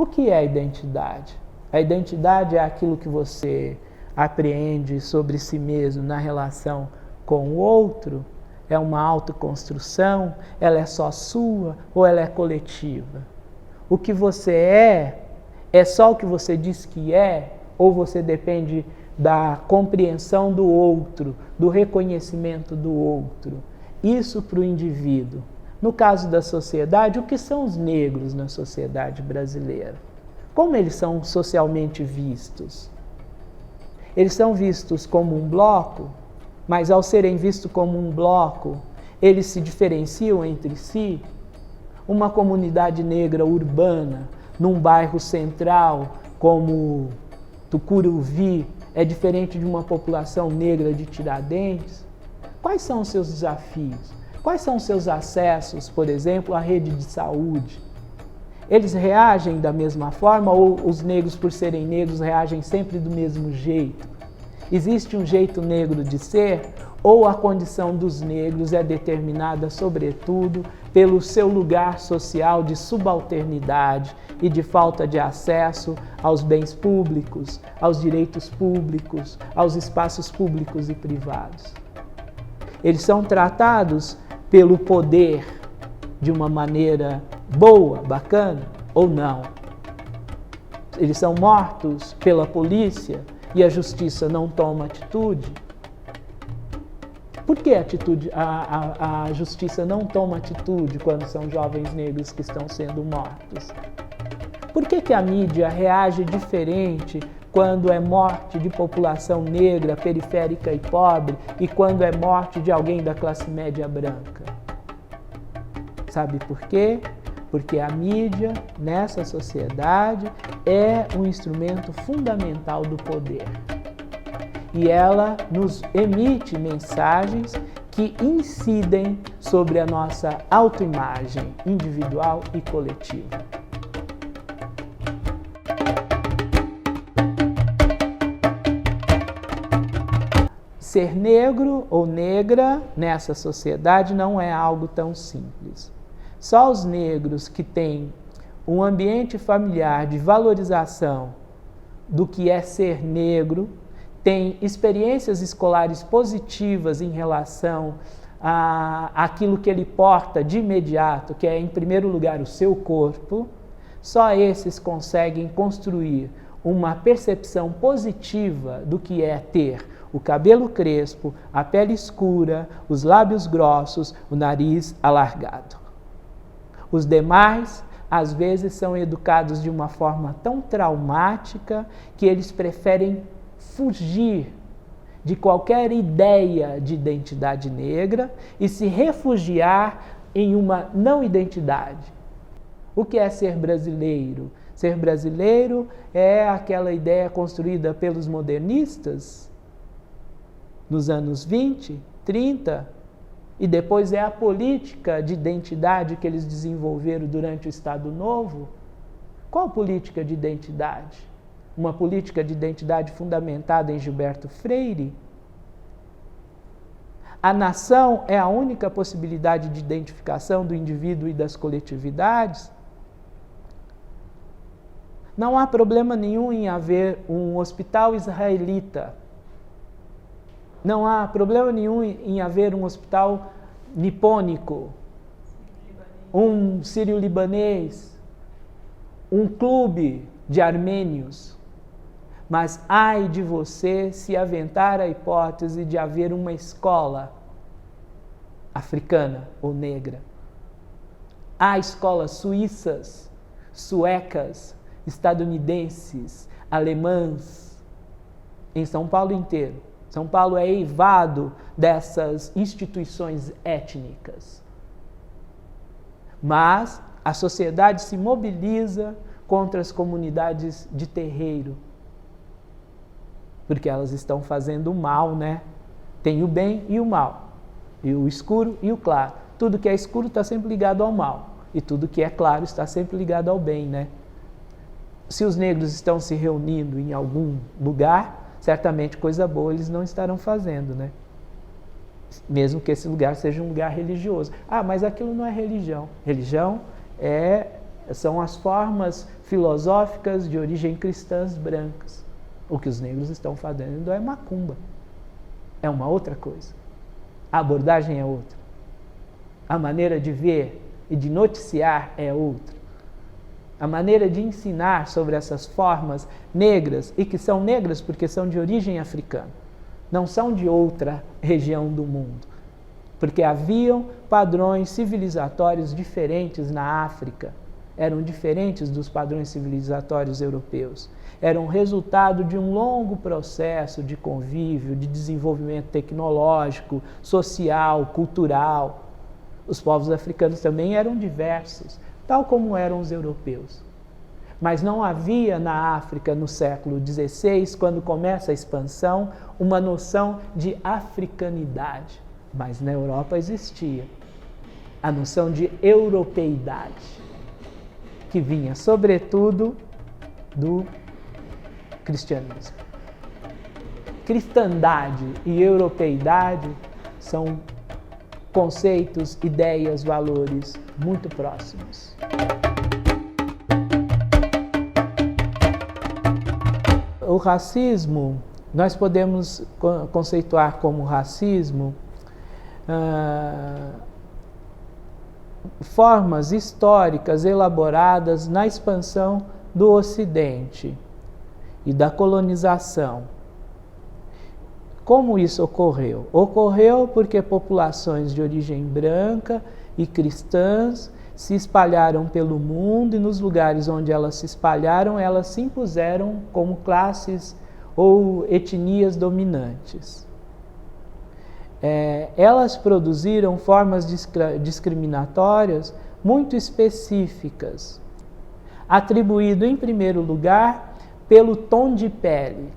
O que é identidade? A identidade é aquilo que você apreende sobre si mesmo na relação com o outro? É uma autoconstrução? Ela é só sua ou ela é coletiva? O que você é só o que você diz que é? Ou você depende da compreensão do outro, do reconhecimento do outro? Isso para o indivíduo. No caso da sociedade, o que são os negros na sociedade brasileira? Como eles são socialmente vistos? Eles são vistos como um bloco, mas ao serem vistos como um bloco, eles se diferenciam entre si? Uma comunidade negra urbana, num bairro central como Tucuruvi, é diferente de uma população negra de Tiradentes? Quais são os seus desafios? Quais são os seus acessos, por exemplo, à rede de saúde? Eles reagem da mesma forma ou os negros, por serem negros, reagem sempre do mesmo jeito? Existe um jeito negro de ser ou a condição dos negros é determinada, sobretudo, pelo seu lugar social de subalternidade e de falta de acesso aos bens públicos, aos direitos públicos, aos espaços públicos e privados? Eles são tratados pelo poder de uma maneira boa, bacana, ou não? Eles são mortos pela polícia e a justiça não toma atitude? Por que a justiça não toma atitude quando são jovens negros que estão sendo mortos? Por que a mídia reage diferente quando é morte de população negra, periférica e pobre e quando é morte de alguém da classe média branca? Sabe por quê? Porque a mídia, nessa sociedade, é um instrumento fundamental do poder. E ela nos emite mensagens que incidem sobre a nossa autoimagem individual e coletiva. Ser negro ou negra nessa sociedade não é algo tão simples. Só os negros que têm um ambiente familiar de valorização do que é ser negro, têm experiências escolares positivas em relação àquilo que ele porta de imediato, que é, em primeiro lugar, o seu corpo, só esses conseguem construir uma percepção positiva do que é ter o cabelo crespo, a pele escura, os lábios grossos, o nariz alargado. Os demais, às vezes, são educados de uma forma tão traumática que eles preferem fugir de qualquer ideia de identidade negra e se refugiar em uma não identidade. O que é ser brasileiro? Ser brasileiro é aquela ideia construída pelos modernistas nos anos 20, 30, e depois é a política de identidade que eles desenvolveram durante o Estado Novo. Qual política de identidade? Uma política de identidade fundamentada em Gilberto Freire? A nação é a única possibilidade de identificação do indivíduo e das coletividades? Não há problema nenhum em haver um hospital israelita. Não há problema nenhum em haver um hospital nipônico, um sírio-libanês, um clube de armênios. Mas ai de você se aventar a hipótese de haver uma escola africana ou negra. Há escolas suíças, suecas, estadunidenses, alemãs, em São Paulo inteiro. São Paulo é eivado dessas instituições étnicas. Mas a sociedade se mobiliza contra as comunidades de terreiro, porque elas estão fazendo o mal, né? Tem o bem e o mal, e o escuro e o claro. Tudo que é escuro está sempre ligado ao mal, e tudo que é claro está sempre ligado ao bem, né? Se os negros estão se reunindo em algum lugar, certamente coisa boa eles não estarão fazendo, né? Mesmo que esse lugar seja um lugar religioso. Ah, mas aquilo não é religião. Religião é São as formas filosóficas de origem cristãs brancas. O que os negros estão fazendo é macumba. É uma outra coisa. A abordagem é outra. A maneira de ver e de noticiar é outra. A maneira de ensinar sobre essas formas negras, e que são negras porque são de origem africana, não são de outra região do mundo, porque haviam padrões civilizatórios diferentes na África, eram diferentes dos padrões civilizatórios europeus, eram resultado de um longo processo de convívio, de desenvolvimento tecnológico, social, cultural. Os povos africanos também eram diversos, tal como eram os europeus. Mas não havia na África, no século XVI, quando começa a expansão, uma noção de africanidade. Mas na Europa existia a noção de europeidade, que vinha, sobretudo, do cristianismo. Cristandade e europeidade são conceitos, ideias, valores muito próximos. O racismo, nós podemos conceituar como racismo formas históricas elaboradas na expansão do Ocidente e da colonização. Como isso ocorreu? Ocorreu porque populações de origem branca e cristãs se espalharam pelo mundo, e nos lugares onde elas se espalharam, elas se impuseram como classes ou etnias dominantes. Elas produziram formas discriminatórias muito específicas, atribuído em primeiro lugar pelo tom de pele.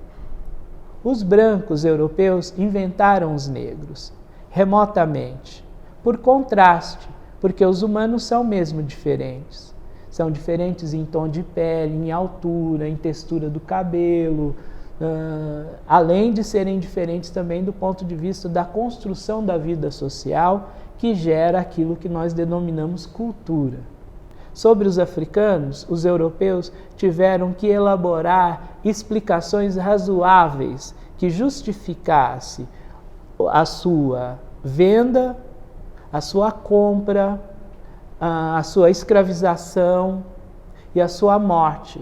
Os brancos europeus inventaram os negros, remotamente, por contraste, porque os humanos são mesmo diferentes. São diferentes em tom de pele, em altura, em textura do cabelo, além de serem diferentes também do ponto de vista da construção da vida social, que gera aquilo que nós denominamos cultura. Sobre os africanos, os europeus tiveram que elaborar explicações razoáveis que justificasse a sua venda, a sua compra, a sua escravização e a sua morte,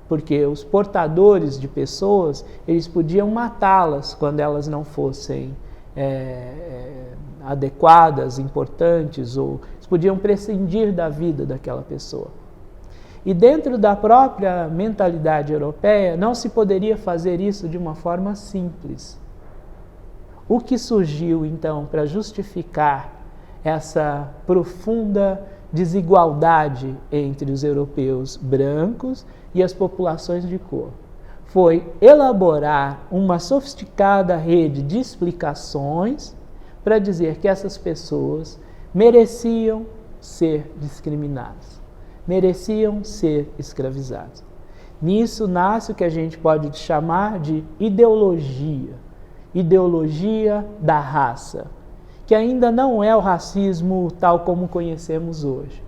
porque os portadores de pessoas, eles podiam matá-las quando elas não fossem adequadas, importantes, ou eles podiam prescindir da vida daquela pessoa. E dentro da própria mentalidade europeia, não se poderia fazer isso de uma forma simples. O que surgiu, então, para justificar essa profunda desigualdade entre os europeus brancos e as populações de cor foi elaborar uma sofisticada rede de explicações para dizer que essas pessoas mereciam ser discriminadas, mereciam ser escravizadas. Nisso nasce o que a gente pode chamar de ideologia da raça, que ainda não é o racismo tal como conhecemos hoje,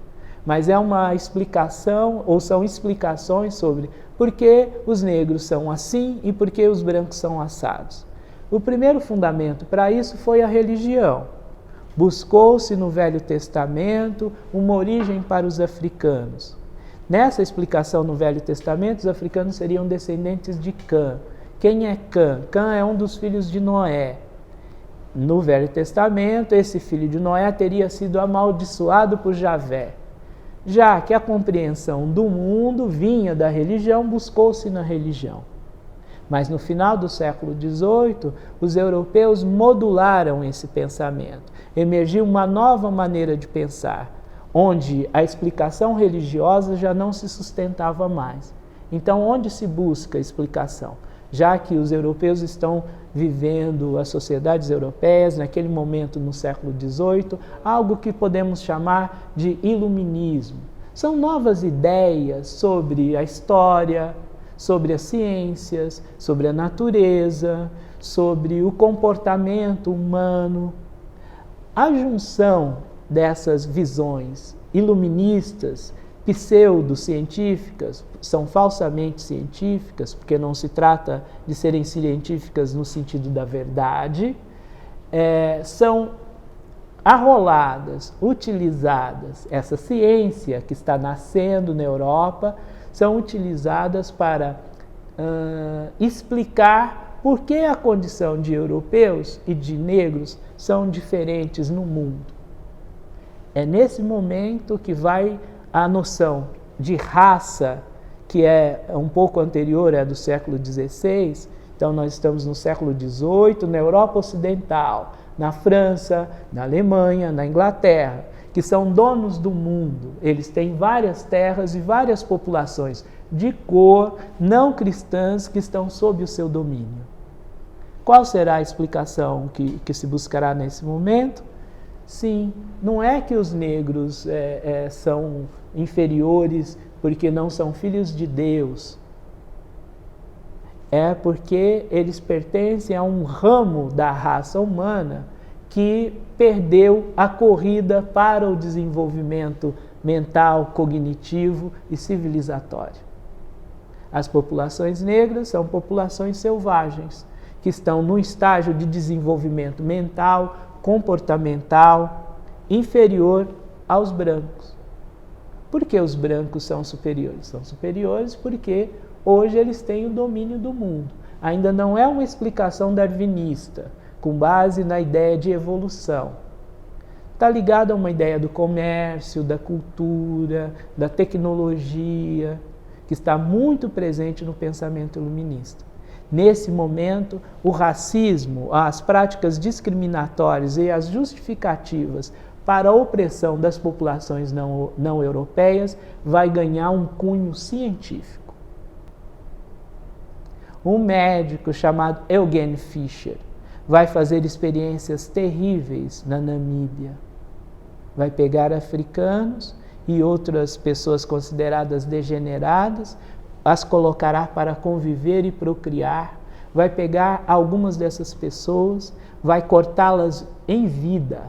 mas é uma explicação, ou são explicações sobre por que os negros são assim e por que os brancos são assados. O primeiro fundamento para isso foi a religião. Buscou-se no Velho Testamento uma origem para os africanos. Nessa explicação no Velho Testamento, os africanos seriam descendentes de Cã. Quem é Cã? Cã é um dos filhos de Noé. No Velho Testamento, esse filho de Noé teria sido amaldiçoado por Javé. Já que a compreensão do mundo vinha da religião, buscou-se na religião. Mas no final do século XVIII, os europeus modularam esse pensamento. Emergiu uma nova maneira de pensar, onde a explicação religiosa já não se sustentava mais. Então, onde se busca explicação? Já que os europeus estão vivendo, as sociedades europeias, naquele momento no século XVIII, algo que podemos chamar de iluminismo. São novas ideias sobre a história, sobre as ciências, sobre a natureza, sobre o comportamento humano. A junção dessas visões iluministas pseudocientíficas, são falsamente científicas, porque não se trata de serem científicas no sentido da verdade, são arroladas, utilizadas, essa ciência que está nascendo na Europa, são utilizadas para explicar por que a condição de europeus e de negros são diferentes no mundo. É nesse momento que vai a noção de raça, que é um pouco anterior, é do século XVI, então nós estamos no século XVIII, na Europa Ocidental, na França, na Alemanha, na Inglaterra, que são donos do mundo. Eles têm várias terras e várias populações de cor não cristãs que estão sob o seu domínio. Qual será a explicação que se buscará nesse momento? Sim, não é que os negros são inferiores porque não são filhos de Deus. É porque eles pertencem a um ramo da raça humana que perdeu a corrida para o desenvolvimento mental, cognitivo e civilizatório. As populações negras são populações selvagens, que estão num estágio de desenvolvimento mental, comportamental, inferior aos brancos. Por que os brancos são superiores? São superiores porque hoje eles têm o domínio do mundo. Ainda não é uma explicação darwinista, com base na ideia de evolução. Está ligado a uma ideia do comércio, da cultura, da tecnologia, que está muito presente no pensamento iluminista. Nesse momento, o racismo, as práticas discriminatórias e as justificativas para a opressão das populações não europeias vai ganhar um cunho científico. Um médico chamado Eugene Fischer vai fazer experiências terríveis na Namíbia. Vai pegar africanos e outras pessoas consideradas degeneradas, as colocará para conviver e procriar, vai pegar algumas dessas pessoas, vai cortá-las em vida,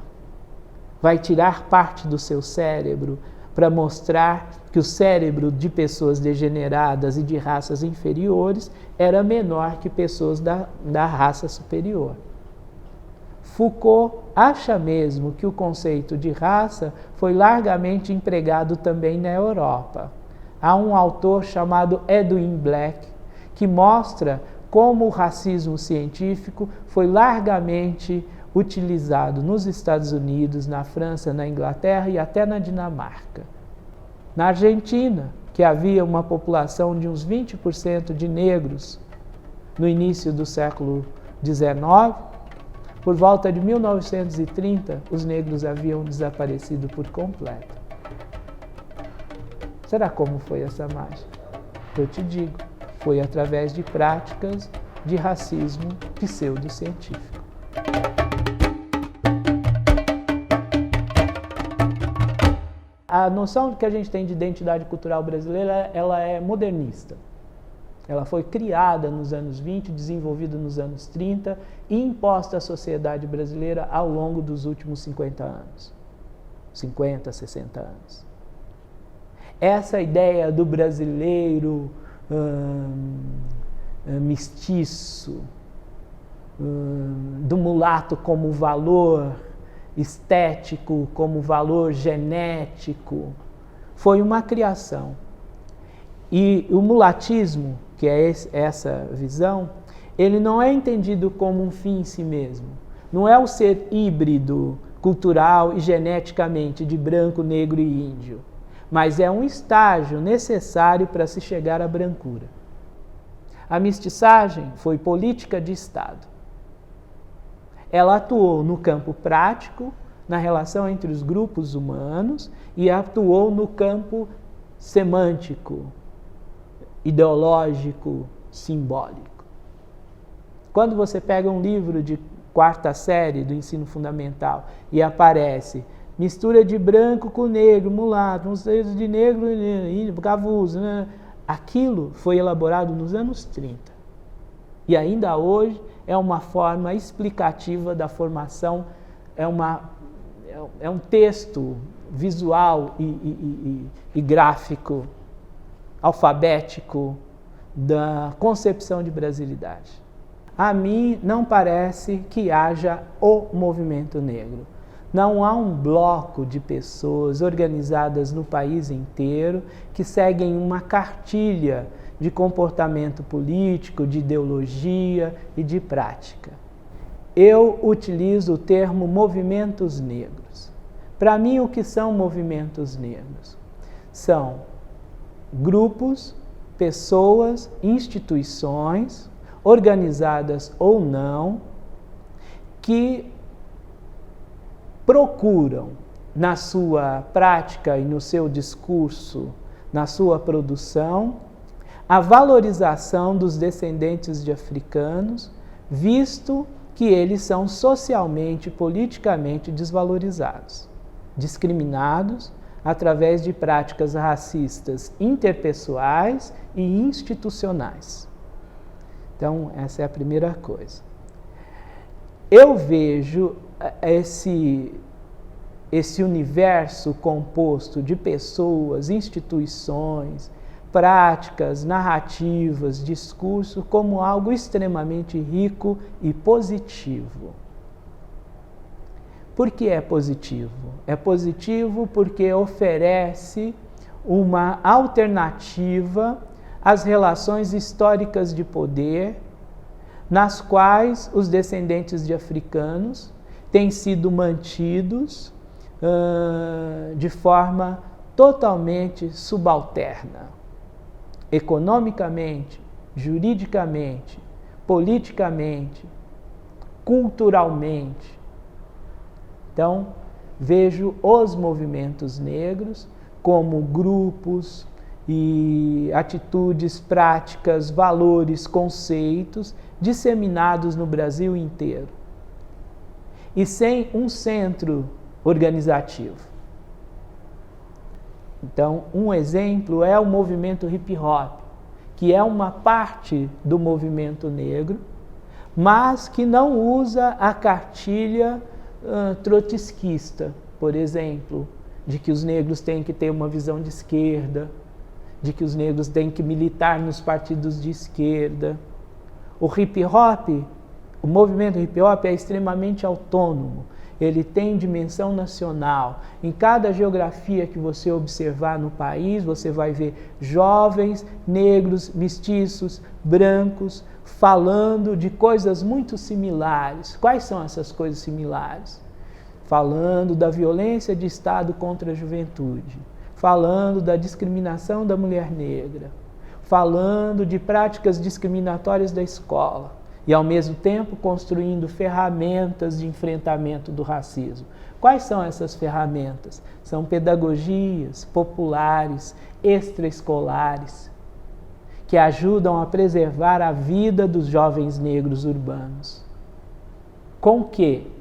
vai tirar parte do seu cérebro para mostrar que o cérebro de pessoas degeneradas e de raças inferiores era menor que pessoas da raça superior. Foucault acha mesmo que o conceito de raça foi largamente empregado também na Europa. Há um autor chamado Edwin Black que mostra como o racismo científico foi largamente utilizado nos Estados Unidos, na França, na Inglaterra e até na Dinamarca. Na Argentina, que havia uma população de uns 20% de negros no início do século XIX, por volta de 1930, os negros haviam desaparecido por completo. Será como foi essa mágica? Eu te digo, foi através de práticas de racismo pseudocientífico. A noção que a gente tem de identidade cultural brasileira, ela é modernista. Ela foi criada nos anos 20, desenvolvida nos anos 30 e imposta à sociedade brasileira ao longo dos últimos 50 anos. 50, 60 anos. Essa ideia do brasileiro mestiço, do mulato como valor estético, como valor genético, foi uma criação. E o mulatismo, que é essa visão, ele não é entendido como um fim em si mesmo. Não é o ser híbrido, cultural e geneticamente de branco, negro e índio, mas é um estágio necessário para se chegar à brancura. A mestiçagem foi política de Estado. Ela atuou no campo prático, na relação entre os grupos humanos, e atuou no campo semântico, ideológico, simbólico. Quando você pega um livro de quarta série do ensino fundamental e aparece mistura de branco com negro, mulato, uns dedos de negro, cavuzo, né? Aquilo foi elaborado nos anos 30. E ainda hoje é uma forma explicativa da formação, é um texto visual e gráfico, alfabético, da concepção de brasilidade. A mim não parece que haja o movimento negro. Não há um bloco de pessoas organizadas no país inteiro que seguem uma cartilha de comportamento político, de ideologia e de prática. Eu utilizo o termo movimentos negros. Para mim, o que são movimentos negros? São grupos, pessoas, instituições, organizadas ou não, que procuram, na sua prática e no seu discurso, na sua produção, a valorização dos descendentes de africanos, visto que eles são socialmente e politicamente desvalorizados, discriminados através de práticas racistas interpessoais e institucionais. Então, essa é a primeira coisa. Eu vejo esse universo composto de pessoas, instituições, práticas, narrativas, discurso como algo extremamente rico e positivo. Por que é positivo? É positivo porque oferece uma alternativa às relações históricas de poder, nas quais os descendentes de africanos têm sido mantidos de forma totalmente subalterna, economicamente, juridicamente, politicamente, culturalmente. Então, vejo os movimentos negros como grupos e atitudes, práticas, valores, conceitos disseminados no Brasil inteiro e sem um centro organizativo. Então, um exemplo é o movimento hip hop, que é uma parte do movimento negro, mas que não usa a cartilha trotskista, por exemplo, de que os negros têm que ter uma visão de esquerda, de que os negros têm que militar nos partidos de esquerda. O hip hop, o movimento hip hop é extremamente autônomo. Ele tem dimensão nacional. Em cada geografia que você observar no país, você vai ver jovens, negros, mestiços, brancos, falando de coisas muito similares. Quais são essas coisas similares? Falando da violência de Estado contra a juventude, falando da discriminação da mulher negra, falando de práticas discriminatórias da escola e, ao mesmo tempo, construindo ferramentas de enfrentamento do racismo. Quais são essas ferramentas? São pedagogias populares, extraescolares, que ajudam a preservar a vida dos jovens negros urbanos. Com que?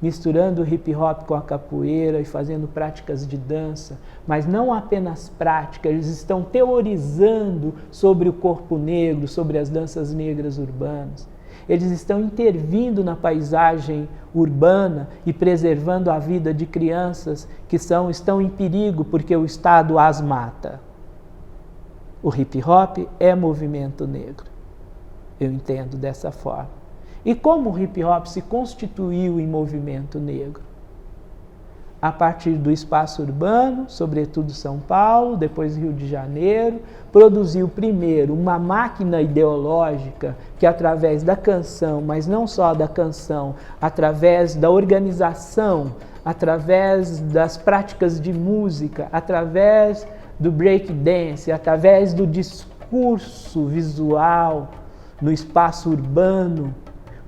Misturando o hip hop com a capoeira e fazendo práticas de dança, mas não apenas práticas, eles estão teorizando sobre o corpo negro, sobre as danças negras urbanas. Eles estão intervindo na paisagem urbana e preservando a vida de crianças que estão em perigo porque o Estado as mata. O hip hop é movimento negro. Eu entendo dessa forma. E como o hip hop se constituiu em movimento negro? A partir do espaço urbano, sobretudo São Paulo, depois Rio de Janeiro, produziu primeiro uma máquina ideológica que, através da canção, mas não só da canção, através da organização, através das práticas de música, através do breakdance, através do discurso visual no espaço urbano,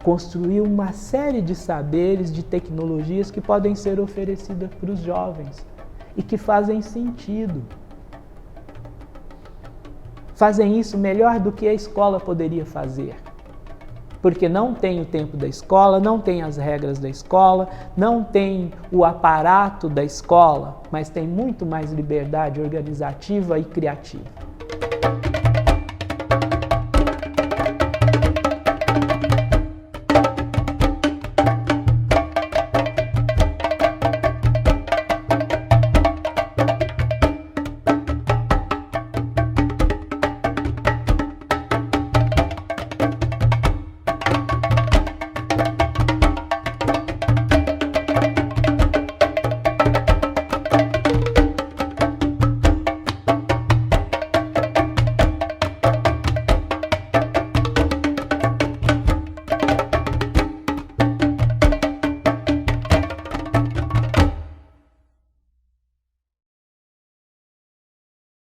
construiu uma série de saberes, de tecnologias que podem ser oferecidas para os jovens e que fazem sentido. Fazem isso melhor do que a escola poderia fazer. Porque não tem o tempo da escola, não tem as regras da escola, não tem o aparato da escola, mas tem muito mais liberdade organizativa e criativa.